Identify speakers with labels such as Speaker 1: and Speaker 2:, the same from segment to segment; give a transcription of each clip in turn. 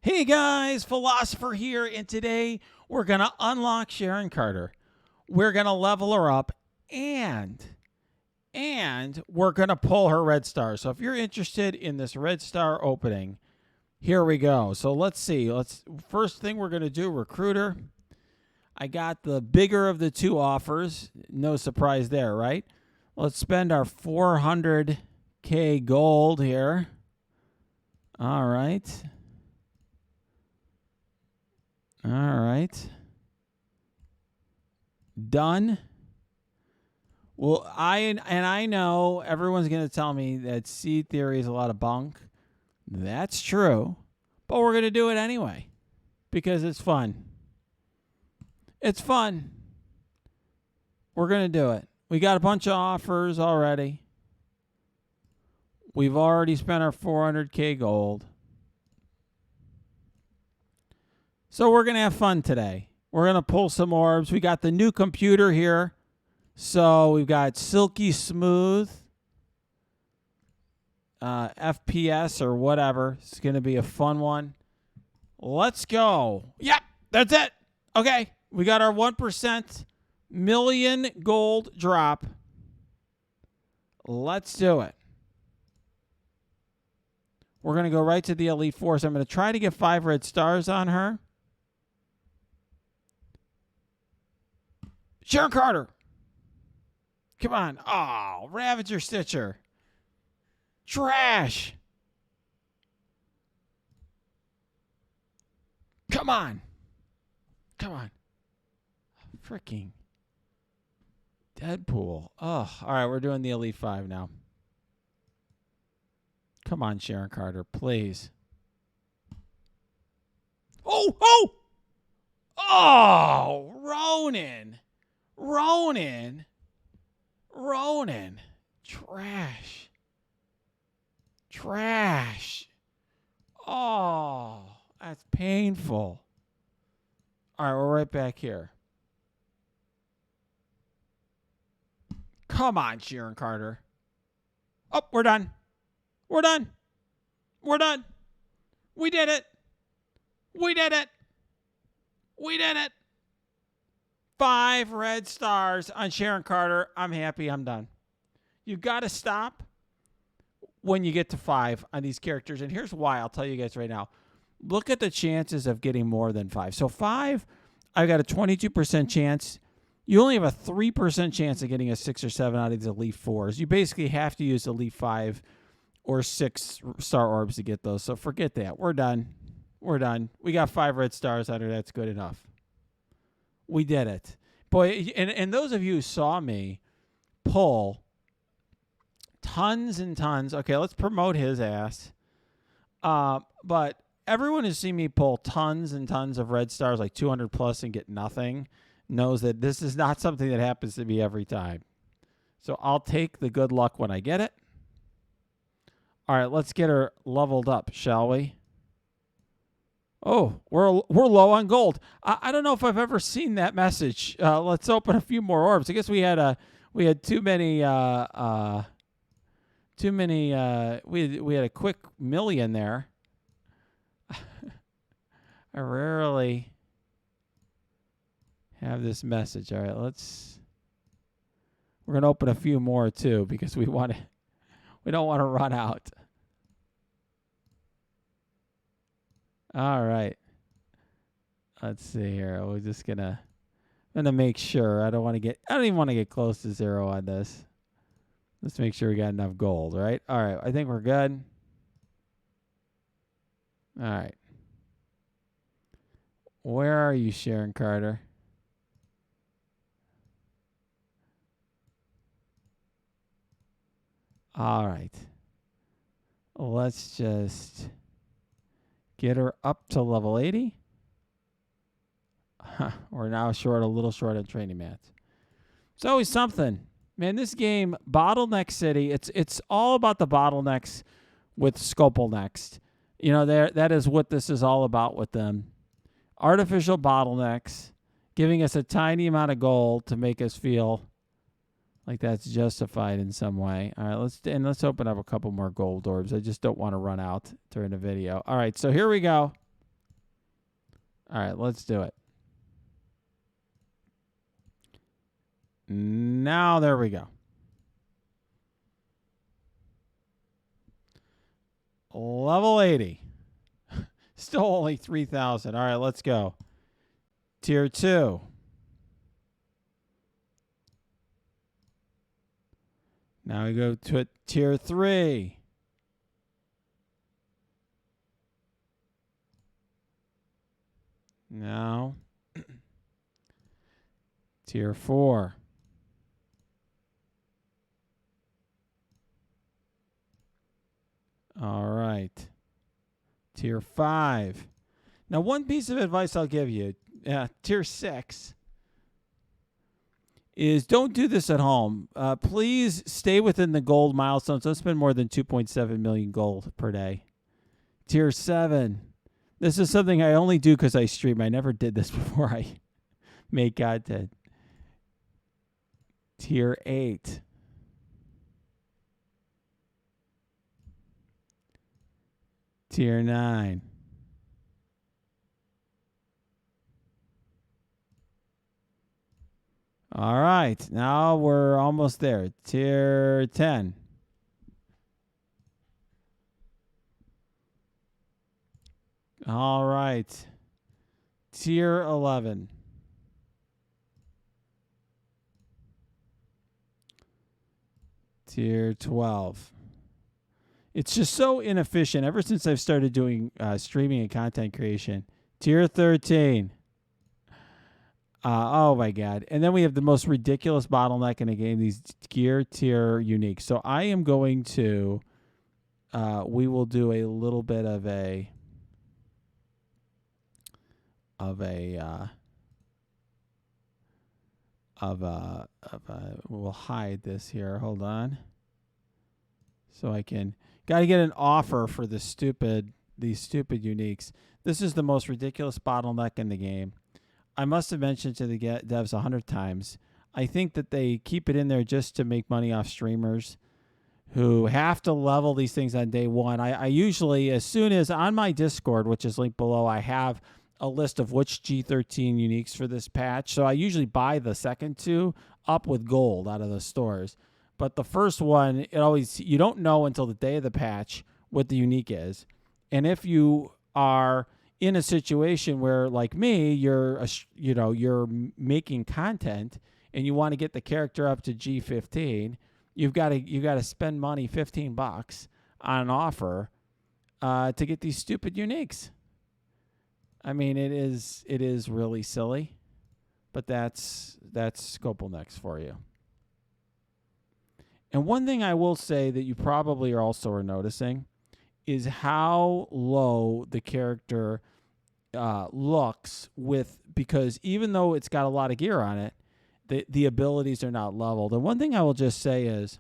Speaker 1: Hey guys, Philosopher here, and today we're going to unlock Sharon Carter. We're going to level her up, and we're going to pull her red star. So if you're interested in this red star opening, here we go. So let's see. First thing we're going to do, recruiter. I got the bigger of the two offers. No surprise there, right? Let's spend our 400K gold here. All right. All right. Done. Well, I know everyone's going to tell me that seed theory is a lot of bunk. That's true. But we're going to do it anyway because it's fun. It's fun. We're going to do it. We got a bunch of offers already. We've already spent our 400K gold. So we're going to have fun today. We're going to pull some orbs. We got the new computer here. So we've got silky smooth, FPS or whatever. It's going to be a fun one. Let's go. Yep, that's it. Okay, we got our 1% million gold drop. Let's do it. We're going to go right to the Elite Four. So I'm going to try to get 5 red stars on her. Sharon Carter. Come on. Oh, Ravager Stitcher. Trash. Come on. Come on. Freaking Deadpool. Oh, all right. We're doing the Elite 5 now. Come on, Sharon Carter, please. Oh! Oh, Ronan. Trash. Oh, that's painful. All right, we're right back here. Come on, Sharon Carter. Oh, we're done. We did it. 5 red stars on Sharon Carter. I'm happy. I'm done. You got to stop when you get to 5 on these characters. And here's why. I'll tell you guys right now. Look at the chances of getting more than 5. So 5, I've got a 22% chance. You only have a 3% chance of getting a 6 or 7 out of these Elite 4s. You basically have to use Elite 5 or 6 star orbs to get those. So forget that. We're done. We got 5 red stars out of that's good enough. We did it. Boy, and those of you who saw me pull tons and tons. Okay, let's promote his ass. But everyone who's seen me pull tons and tons of red stars, like 200 plus, and get nothing, knows that this is not something that happens to me every time. So I'll take the good luck when I get it. All right, let's get her leveled up, shall we? Oh, we're low on gold. I don't know if I've ever seen that message. Let's open a few more orbs. I guess we had too many. We had a quick million there. I rarely have this message. All right, we're gonna open a few more too because we don't want to run out. All right. Let's see here. We're just gonna make sure. I don't even want to get close to 0 on this. Let's make sure we got enough gold, right? All right. I think we're good. All right. Where are you, Sharon Carter? All right. Let's just get her up to level 80. We're now a little short on training mats. It's always something. Man, this game, Bottleneck City, it's all about the bottlenecks with Scopal Next. You know, that is what this is all about with them. Artificial bottlenecks, giving us a tiny amount of gold to make us feel like that's justified in some way. All right, let's open up a couple more gold orbs. I just don't want to run out during the video. All right, so here we go. All right, let's do it. Now, there we go. Level 80. Still only 3,000. All right, let's go. Tier 2. Now we go to Tier 3. Now, Tier 4. All right. Tier 5. Now, one piece of advice I'll give you, Tier 6, is don't do this at home. Please stay within the gold milestones. Don't spend more than 2.7 million gold per day. Tier 7. This is something I only do because I stream. I never did this before I made content. Tier 8. Tier 9. All right. Now we're almost there. Tier 10. All right. Tier 11. Tier 12. It's just so inefficient ever since I've started doing streaming and content creation. Tier 13. Oh, my God. And then we have the most ridiculous bottleneck in the game, these gear tier unique. So I am going to, we will do a little bit of we'll hide this here. Hold on. So I can, got to get an offer for these stupid uniques. This is the most ridiculous bottleneck in the game. I must have mentioned to the devs 100 times. I think that they keep it in there just to make money off streamers who have to level these things on day one. I usually, as soon as on my Discord, which is linked below, I have a list of which G13 uniques for this patch. So I usually buy the second two up with gold out of the stores. But the first one, you don't know until the day of the patch what the unique is. And if you are in a situation where, like me, you're making content and you want to get the character up to G15, you've got to spend money, $15 on an offer to get these stupid uniques. I mean, it is really silly, but that's Scopal Next for you. And one thing I will say that you probably are noticing is how low the character looks because even though it's got a lot of gear on it, the abilities are not leveled. And one thing I will just say is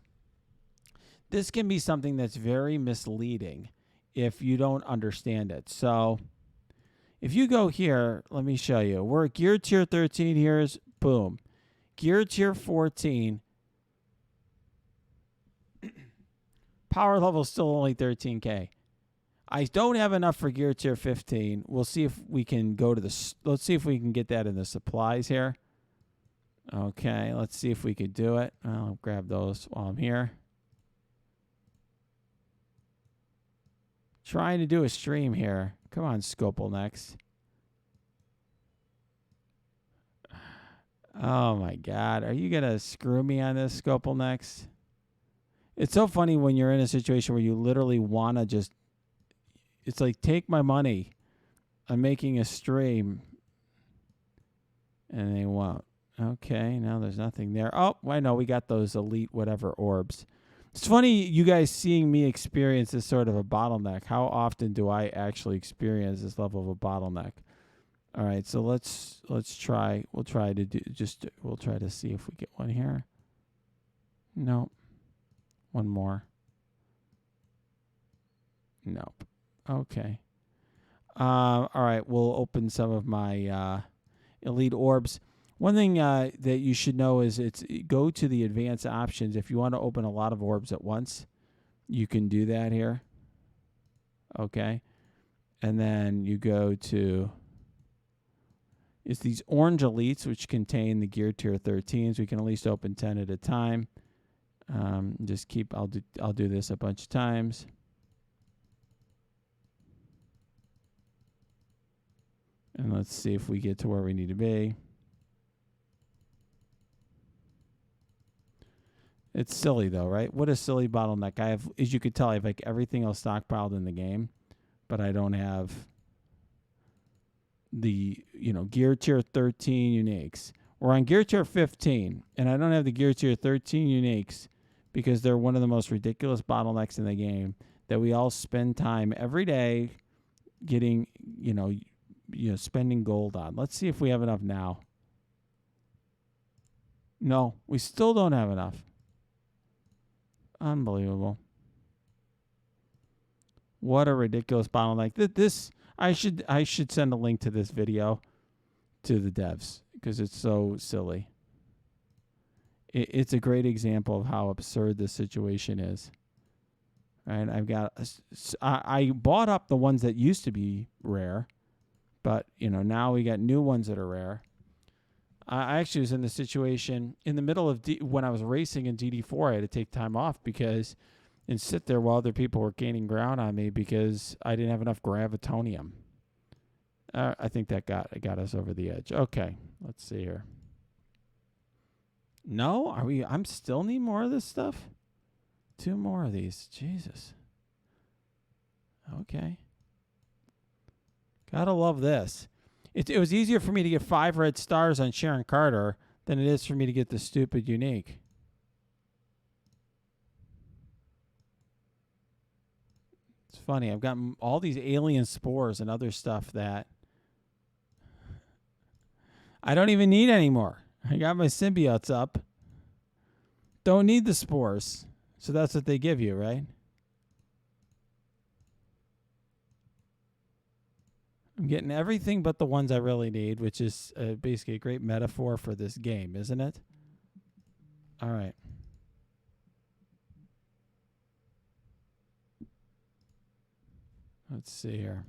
Speaker 1: this can be something that's very misleading if you don't understand it. So if you go here, let me show you. We're at gear tier 13. Here's boom. Gear tier 14. Power level is still only 13K. I don't have enough for gear tier 15. We'll see if we can go to let's see if we can get that in the supplies here. Okay, let's see if we could do it. I'll grab those while I'm here. Trying to do a stream here. Come on, Scopal Next. Oh, my God. Are you going to screw me on this, Scopal Next? It's so funny when you're in a situation where you literally want to just, it's like, take my money. I'm making a stream. And they won't. Okay, now there's nothing there. Oh, I know, we got those elite whatever orbs. It's funny you guys seeing me experience this sort of a bottleneck. How often do I actually experience this level of a bottleneck? All right, so let's try. We'll try to see if we get one here. Nope. One more. Nope. Okay. All right, we'll open some of my elite orbs. One thing that you should know is go to the advanced options. If you want to open a lot of orbs at once, you can do that here. Okay. And then you go to is these orange elites, which contain the gear tier 13s. We can at least open 10 at a time. I'll do this a bunch of times. And let's see if we get to where we need to be. It's silly though, right? What a silly bottleneck. As you could tell, I have like everything else stockpiled in the game, but I don't have the, gear tier 13 uniques. We're on gear tier 15, and I don't have the gear tier 13 uniques because they're one of the most ridiculous bottlenecks in the game that we all spend time every day getting, spending gold on. Let's see if we have enough now. No, we still don't have enough. Unbelievable. What a ridiculous bottleneck. I should send a link to this video to the devs because it's so silly. It's a great example of how absurd this situation is. Right? I bought up the ones that used to be rare, but now we got new ones that are rare. I actually was in the situation in the middle of when I was racing in DD4. I had to take time off and sit there while other people were gaining ground on me because I didn't have enough gravitonium. I think that got us over the edge. Okay, let's see here. No, I'm still need more of this stuff. 2 more of these. Jesus. Okay. Gotta love this. It was easier for me to get 5 red stars on Sharon Carter than it is for me to get the stupid unique. It's funny. I've got all these alien spores and other stuff that I don't even need anymore. I got my symbiotes up. Don't need the spores. So that's what they give you, right? I'm getting everything but the ones I really need, which is basically a great metaphor for this game, isn't it? All right. Let's see here.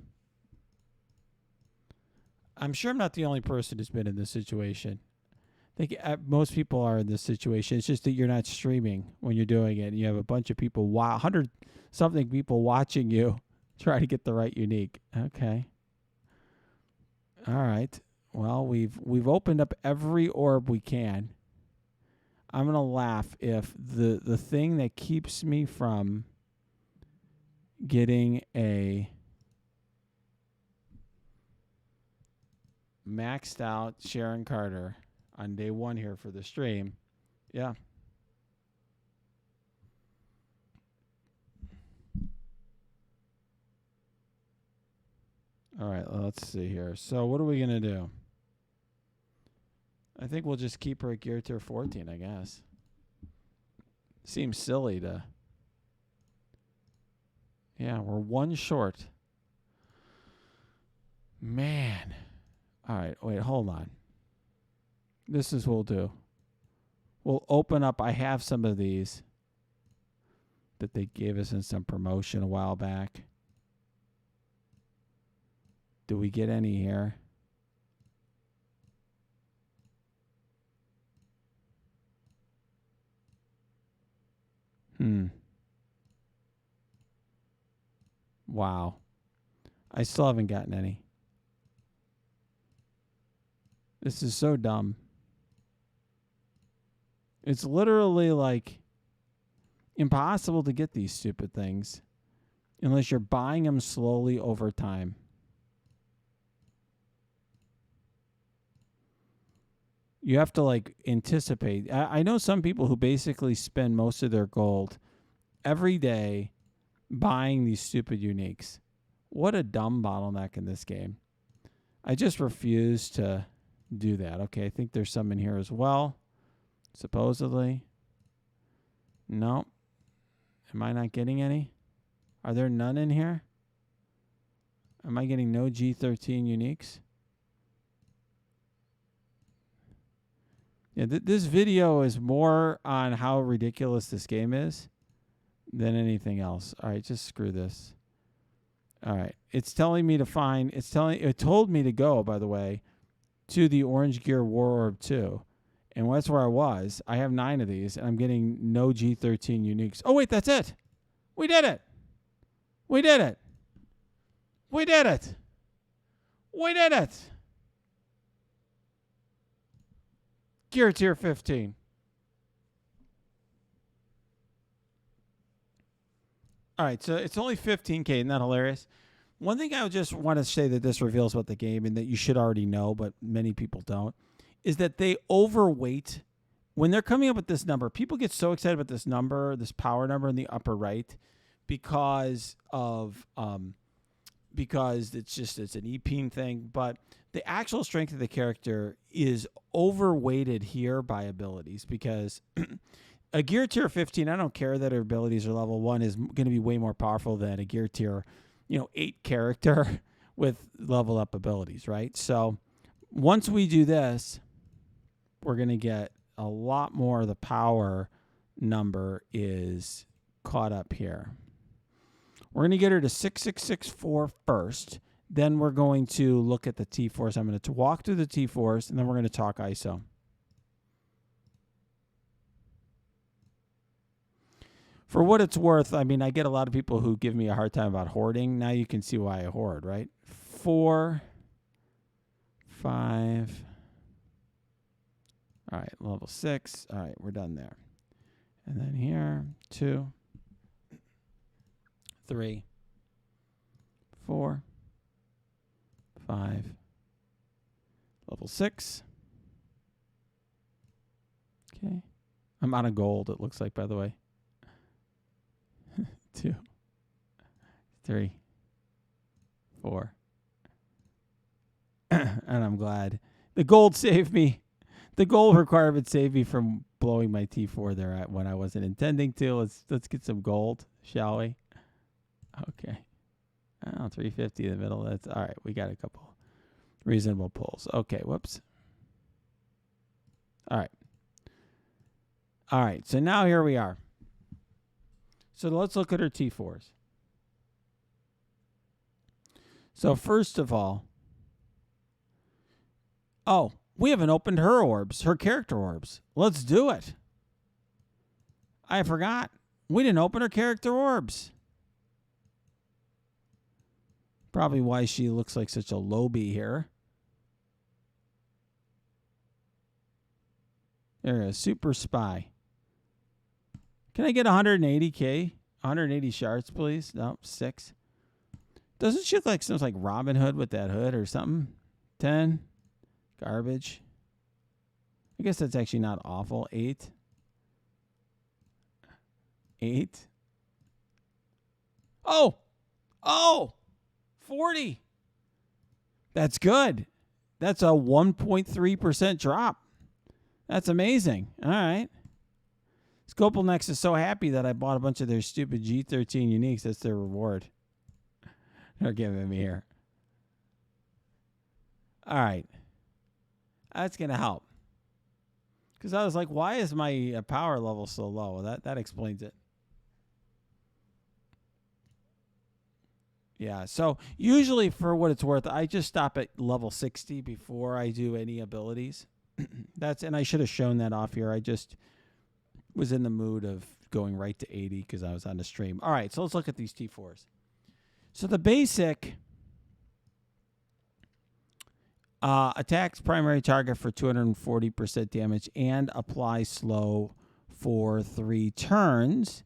Speaker 1: I'm sure I'm not the only person who's been in this situation. I think most people are in this situation. It's just that you're not streaming when you're doing it. And you have a bunch of people, 100-something people watching you try to get the right unique. Okay. All right. Well, we've opened up every orb we can. I'm going to laugh if the thing that keeps me from getting a maxed out Sharon Carter on day 1 here for the stream. Yeah. All right, let's see here. So what are we going to do? I think we'll just keep her at gear tier 14, I guess. Seems silly to... Yeah, we're 1 short. Man. All right, wait, hold on. This is what we'll do. We'll open up. I have some of these that they gave us in some promotion a while back. Do we get any here? Wow. I still haven't gotten any. This is so dumb. It's literally like impossible to get these stupid things unless you're buying them slowly over time. You have to like anticipate. I know some people who basically spend most of their gold every day buying these stupid uniques. What a dumb bottleneck in this game. I just refuse to do that. Okay, I think there's some in here as well. Supposedly. No. Am I not getting any? Are there none in here? Am I getting no G13 uniques? Yeah, this video is more on how ridiculous this game is than anything else. All right, just screw this. All right, it's telling me to find. It told me to go, by the way, to the Orange Gear War Orb 2. And that's where I was. I have 9 of these, and I'm getting no G13 uniques. Oh, wait, that's it. We did it. We did it. We did it. We did it. Gear tier 15. All right, so it's only 15K. Isn't that hilarious? One thing I just want to say that this reveals about the game and that you should already know, but many people don't, is that they overweight. When they're coming up with this number, people get so excited about this number, this power number in the upper right, because it's an EPing thing, but the actual strength of the character is overweighted here by abilities because a gear tier 15, I don't care that her abilities are level 1, is going to be way more powerful than a gear tier, 8 character with level up abilities, right? So once we do this, we're going to get a lot more of the power number is caught up here. We're going to get her to 6664 first. Then we're going to look at the T-Force. I'm going to walk through the T-Force, and then we're going to talk ISO. For what it's worth, I mean, I get a lot of people who give me a hard time about hoarding. Now you can see why I hoard, right? 4, 5. All right, level 6. All right, we're done there. And then here, 2, 3, 4, 5, level 6. Okay. I'm out of gold, it looks like, by the way. 2, 3, 4. And I'm glad. The gold saved me. The gold requirement saved me from blowing my T4 there when I wasn't intending to. Let's get some gold, shall we? Okay. Oh, 350 in the middle. That's all right. We got a couple reasonable pulls. Okay, whoops. All right. All right, so now here we are. So let's look at her T4s. So first of all, we haven't opened her orbs, her character orbs. Let's do it. I forgot. We didn't open her character orbs. Probably why she looks like such a lowbie here. There is Super Spy. Can I get 180K? 180 shards, please? No, 6. Doesn't she look like something like Robin Hood with that hood or something? 10. Garbage. I guess that's actually not awful. 8. 8. Oh! 40. That's good. That's a 1.3% drop. That's amazing. All right. Scopal Next is so happy that I bought a bunch of their stupid G13 uniques. That's their reward. They're giving me here. All right. That's going to help. Because I was like, why is my power level so low? Well, that explains it. Yeah, so usually for what it's worth, I just stop at level 60 before I do any abilities. And I should have shown that off here. I just was in the mood of going right to 80 because I was on the stream. All right, so let's look at these T4s. So the basic attacks primary target for 240% damage and apply slow for 3 turns.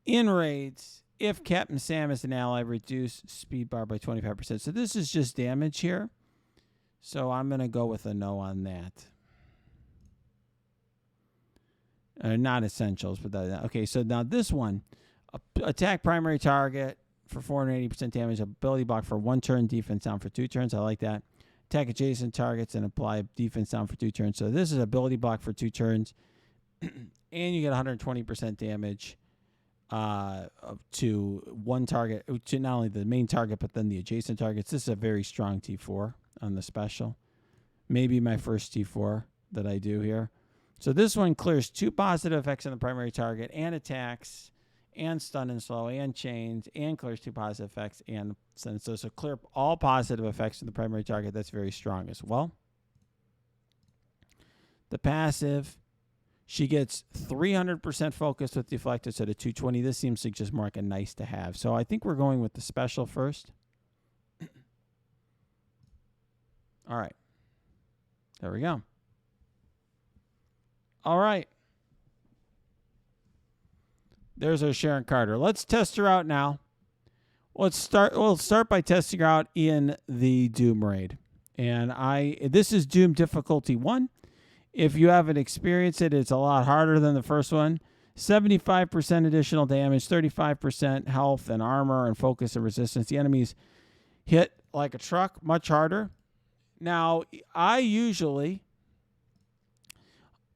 Speaker 1: In raids, if Captain Sam is an ally, reduce speed bar by 25%. So this is just damage here. So I'm going to go with a no on that. Not essentials, but okay. So now this one, attack primary target for 480% damage, ability block for 1 turn, defense down for 2 turns. I like that. Attack adjacent targets and apply defense down for 2 turns. So this is ability block for 2 turns, and you get 120% damage to 1 target, to not only the main target but then the adjacent targets. This is a very strong T4 on the special. Maybe my first T4 that I do here. So this one clears 2 positive effects on the primary target and attacks and stun and slow and chains and clears 2 positive effects and sends. So clear all positive effects to the primary target. That's very strong as well. The passive, she gets 300% focus with deflect instead of 220. This seems like just more like a nice to have. So I think we're going with the special first. All right. There we go. All right. There's our Sharon Carter. Let's test her out now. We'll start by testing her out in the Doom raid. And this is Doom difficulty 1. If you haven't experienced it, it's a lot harder than the first one. 75% additional damage, 35% health and armor and focus and resistance. The enemies hit like a truck, much harder. Now, I usually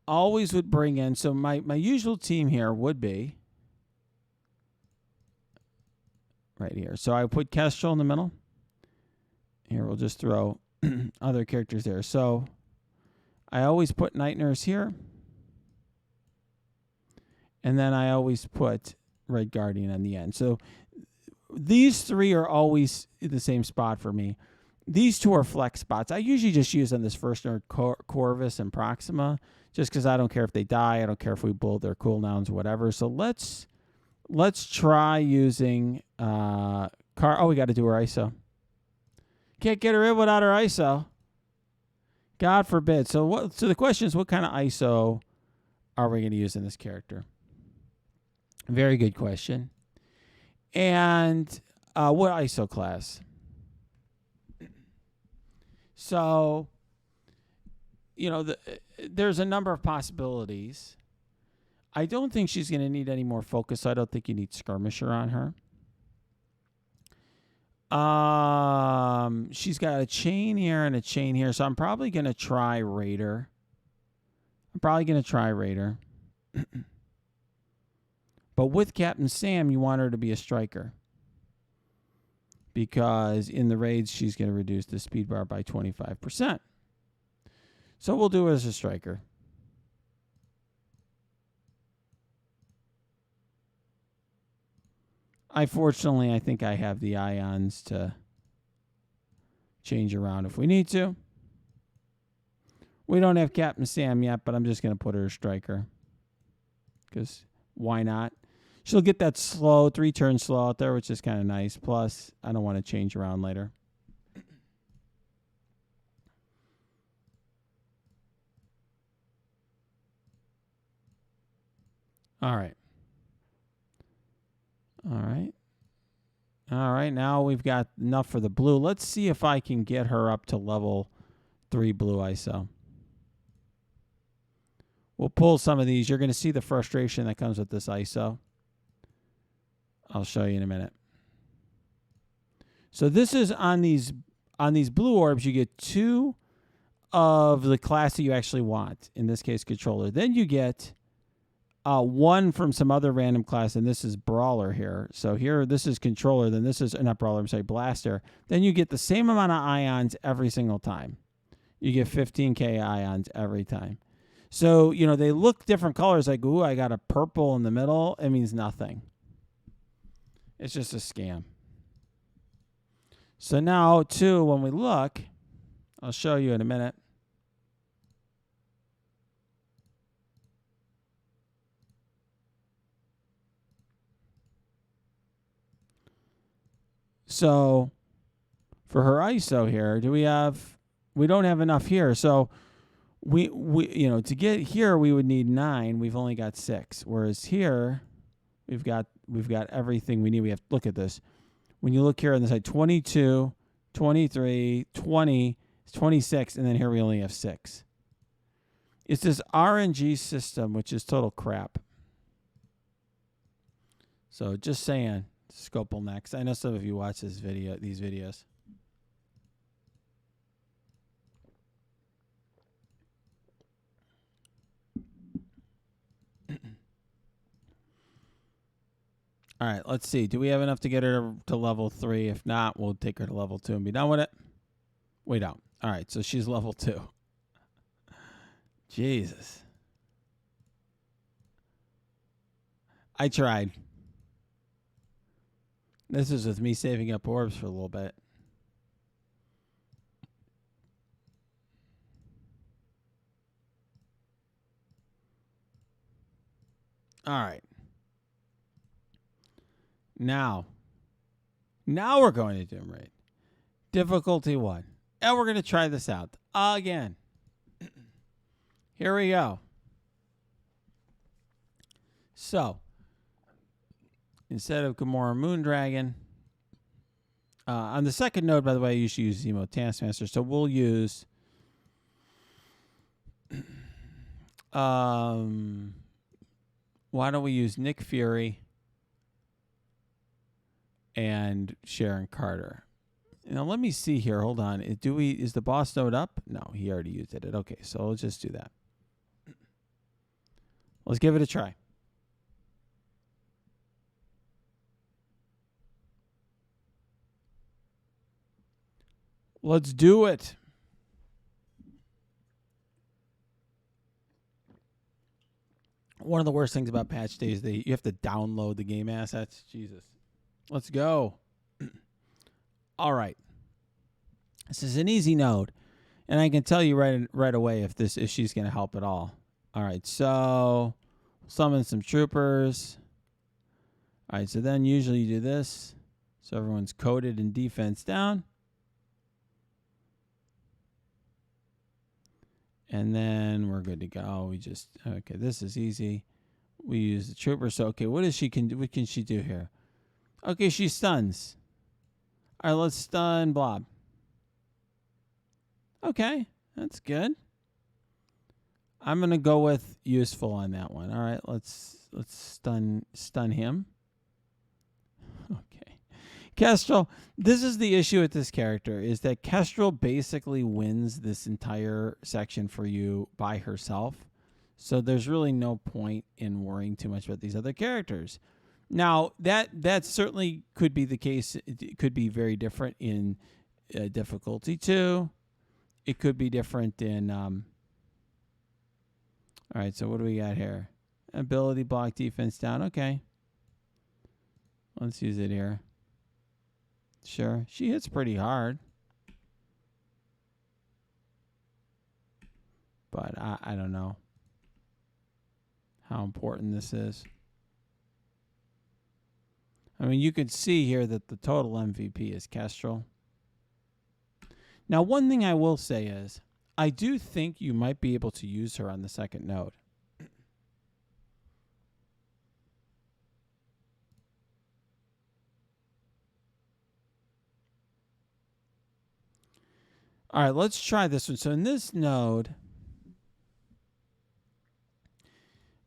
Speaker 1: always would bring in, so my usual team here would be right here. So I put Kestrel in the middle. Here, we'll just throw other characters there. So I always put Night Nurse here. And then I always put Red Guardian on the end. So these 3 are always in the same spot for me. These 2 are flex spots. I usually just use on this first nerd, Corvus and Proxima, just because I don't care if they die. I don't care if we blow their cooldowns or whatever. So let's try using oh, we got to do her ISO. Can't get her in without her ISO. God forbid. So the question is, what kind of ISO are we going to use in this character? Very good question. And what ISO class? So, there's a number of possibilities. I don't think she's going to need any more focus. So I don't think you need Skirmisher on her. She's got a chain here and a chain here, so I'm probably going to try Raider. But with Captain Sam, you want her to be a striker. Because in the raids, she's going to reduce the speed bar by 25%. So we'll do it as a striker. I think I have the ions to change around if we need to. We don't have Captain Sam yet, but I'm just going to put her as striker. Because why not? She'll get that slow, 3-turn slow out there, which is kind of nice. Plus, I don't want to change around later. All right. Now we've got enough for the blue. Let's see if I can get her up to level 3 blue ISO. We'll pull some of these. You're going to see the frustration that comes with this ISO. I'll show you in a minute. So this is on these blue orbs, you get 2 of the class that you actually want. In this case, controller. Then you get 1 from some other random class, and this is brawler here. So here, this is controller. Then this is not brawler. I'm sorry, blaster. Then you get the same amount of ions every single time. You get 15k ions every time. So they look different colors. Like, ooh, I got a purple in the middle. It means nothing. It's just a scam. So now, too, when we look, I'll show you in a minute. So for her ISO here, we don't have enough here. So we to get here, we would need 9. We've only got 6. Whereas here, we've got everything we need. We have to look at this. When you look here on the side, 22, 23, 20, 26, and then here we only have 6. It's this RNG system, which is total crap. So just saying, Scopal next. I know some of you watch these videos. All right, let's see. Do we have enough to get her to level 3? If not, we'll take her to level 2 and be done with it. We don't. All right, so she's level 2. Jesus. I tried. This is with me saving up orbs for a little bit. All right. Now we're going to Doom Raid. Difficulty 1. And we're going to try this out again. Here we go. So, instead of Gamora Moondragon, on the second node, by the way, you should use Zemo Taskmaster. So we'll use why don't we use Nick Fury and Sharon Carter? Now let me see here. Hold on. Is the boss node up? No, he already used it. Okay, so let's just do that. Let's give it a try. Let's do it. One of the worst things about patch days, you have to download the game assets. Jesus. Let's go. All right. This is an easy node. And I can tell you right away if she's going to help at all. All right, so summon some troopers. All right, so then usually you do this. So everyone's coded and defense down. And then we're good to go. Okay, this is easy. We use the trooper. So, okay, what can she do here? Okay, she stuns. All right, let's stun Blob. Okay, that's good. I'm going to go with useful on that one. All right, let's stun him. Okay. Kestrel, this is the issue with this character, is that Kestrel basically wins this entire section for you by herself. So there's really no point in worrying too much about these other characters. Now, that certainly could be the case. It could be very different in difficulty 2. It could be different in... all right, so what do we got here? Ability block, defense down. Okay. Let's use it here. Sure. She hits pretty hard. But I don't know how important this is. I mean, you could see here that the total MVP is Kestrel. Now, one thing I will say is, I do think you might be able to use her on the second node. All right, let's try this one. So in this node,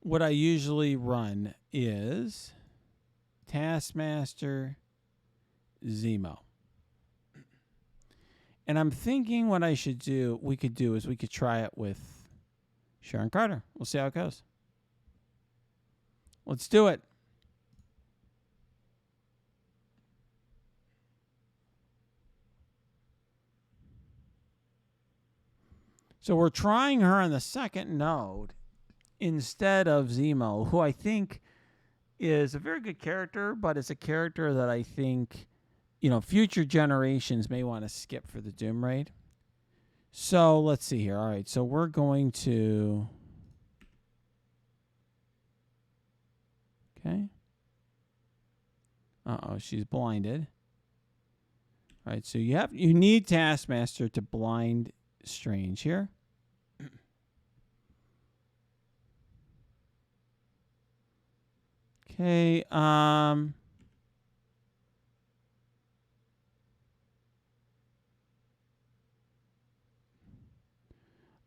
Speaker 1: what I usually run is Taskmaster, Zemo. And I'm thinking what we could try it with Sharon Carter. We'll see how it goes. Let's do it. So we're trying her on the second node instead of Zemo, who I think is a very good character, but it's a character that I think, future generations may want to skip for the Doom Raid. So let's see here. All right, so we're going to... Okay. Uh-oh, she's blinded. All right, so you need Taskmaster to blind Strange here. Okay, all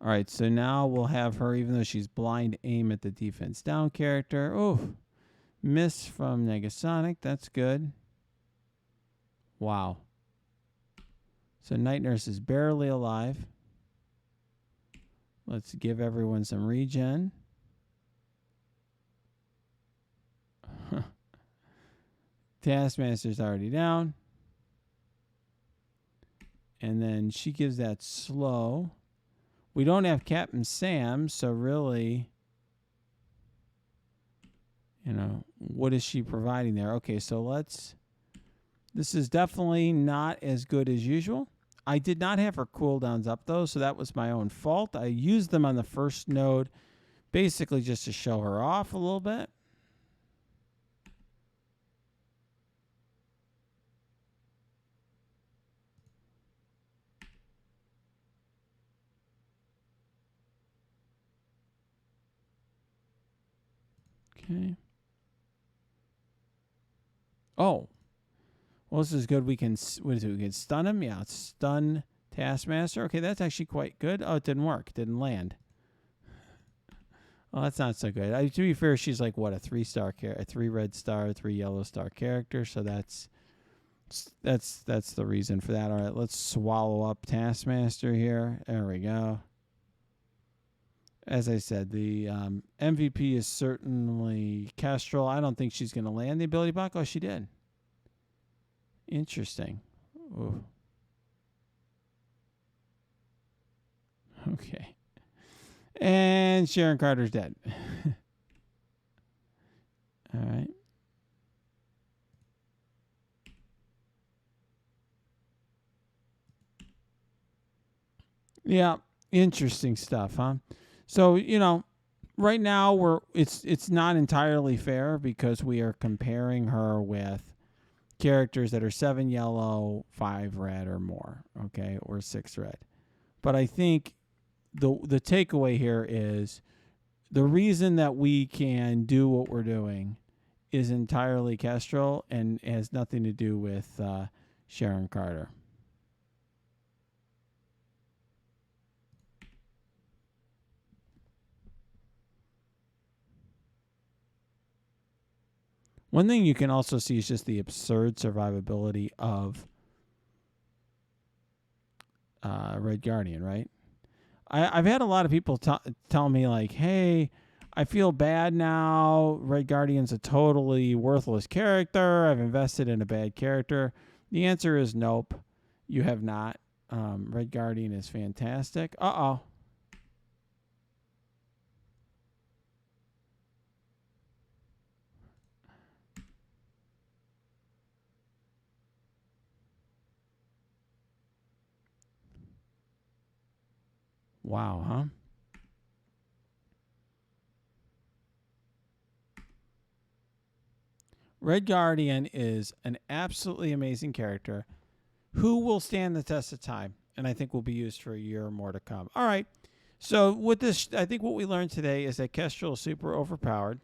Speaker 1: right, so now we'll have her, even though she's blind, aim at the defense down character. Oh, miss from Negasonic. That's good. Wow. So Night Nurse is barely alive. Let's give everyone some regen. Taskmaster's already down. And then she gives that slow. We don't have Captain Sam, so really, what is she providing there? Okay, so let's This is definitely not as good as usual. I did not have her cooldowns up, though, so that was my own fault. I used them on the first node basically just to show her off a little bit. Okay. Oh. Well, this is good. We can, what is it? We can stun him. Yeah, stun Taskmaster. Okay, that's actually quite good. Oh, it didn't work. It didn't land. Well, that's not so good. To be fair, she's like, what, a 3-star character, a 3 red star, 3 yellow star character. So that's the reason for that. All right, let's swallow up Taskmaster here. There we go. As I said, the MVP is certainly Kestrel. I don't think she's going to land the ability block. Oh, she did. Interesting. Ooh. Okay. And Sharon Carter's dead. All right. Yeah, interesting stuff, huh? So, right now it's not entirely fair because we are comparing her with characters that are 7 yellow, 5 red or more, okay, or 6 red. But I think the takeaway here is the reason that we can do what we're doing is entirely Kestrel and has nothing to do with Sharon Carter. One thing you can also see is just the absurd survivability of Red Guardian, right? I've had a lot of people tell me like, hey, I feel bad now. Red Guardian's a totally worthless character. I've invested in a bad character. The answer is nope. You have not. Red Guardian is fantastic. Uh-oh. Wow, huh? Red Guardian is an absolutely amazing character who will stand the test of time and I think will be used for a year or more to come. All right. So with this, I think what we learned today is that Kestrel is super overpowered.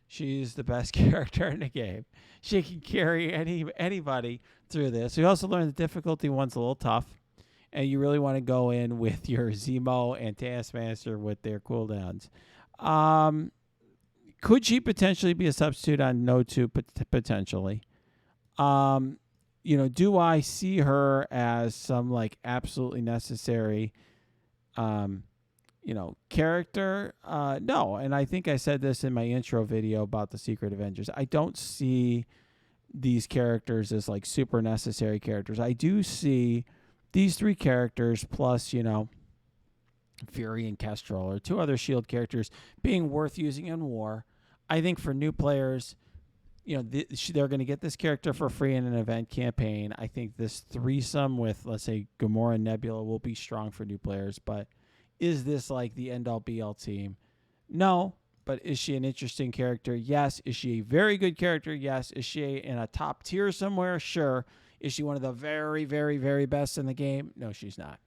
Speaker 1: She's the best character in the game. She can carry anybody through this. We also learned the difficulty one's a little tough. And you really want to go in with your Zemo and Taskmaster with their cooldowns. Could she potentially be a substitute on Node 2? Potentially. Do I see her as some like absolutely necessary, character? No. And I think I said this in my intro video about the Secret Avengers. I don't see these characters as like super necessary characters. I do see these 3 characters plus, Fury and Kestrel or 2 other S.H.I.E.L.D. characters being worth using in war. I think for new players, they're going to get this character for free in an event campaign. I think this threesome with, let's say, Gamora and Nebula will be strong for new players. But is this like the end-all be-all team? No. But is she an interesting character? Yes. Is she a very good character? Yes. Is she in a top tier somewhere? Sure. Is she one of the very, very, very best in the game? No, she's not.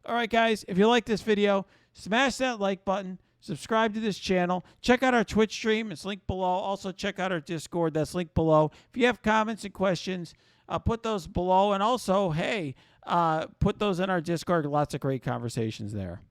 Speaker 1: All right, guys, if you like this video, smash that like button. Subscribe to this channel. Check out our Twitch stream. It's linked below. Also, check out our Discord. That's linked below. If you have comments and questions, put those below. And also, hey, put those in our Discord. Lots of great conversations there.